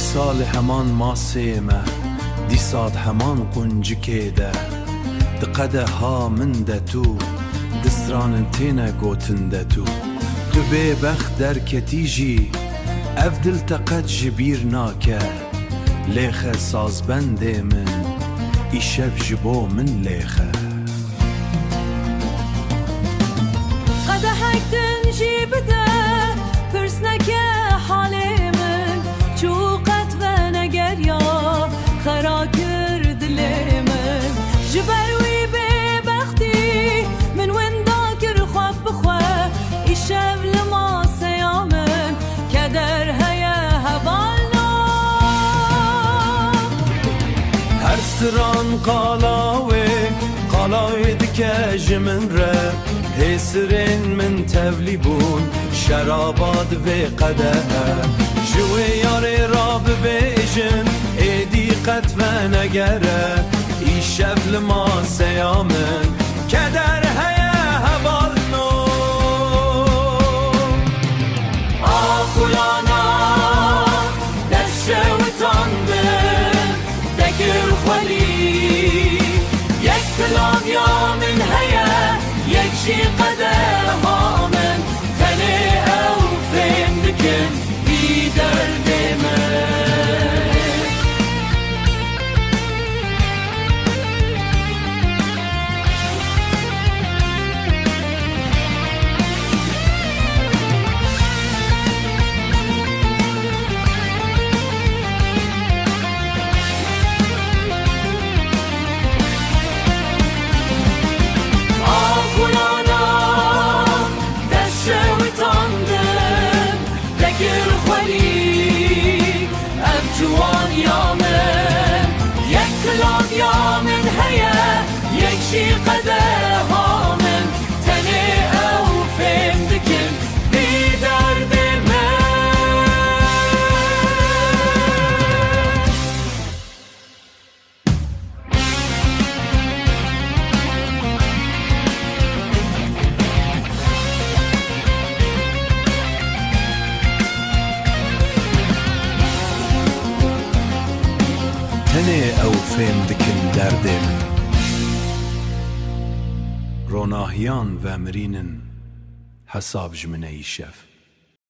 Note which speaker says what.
Speaker 1: سال همان ما سیمه دی ساد همان قنجکه ده دقده ها من ده تو دستران تینه گوتن ده تو تو بی بخت در کتیجی افدل تقد جبیر ناکه لیخه سازبنده من ایشف جبو من لیخه
Speaker 2: قدحك تنجي بدا برسنك حالي من شوقت ونقريا خرا كرد لي من جبروي ببختي من وين داكر خواب بخوا إشاف لما سيامن كدر هيا هبالنا
Speaker 1: هر سران قالاوي دكاج من رب هسرين من توليبون شرابات في قده جوي ياري راب بيجن ايدي قد فنقره ايشف لما سيامن كدر هيا هبالنو
Speaker 2: آخولانا دشه و تانبن دکر خلی یک کلام یا من هیا یک شی قده ها من تنه او فهم دکن بی درد من جوان یا من یک کلام یا من هیا یک شی قده ها من تنه او فهم دکن بی درد من
Speaker 1: تنه او فهم دکن درد من روناهیان و مرینن حساب جمنه ایشف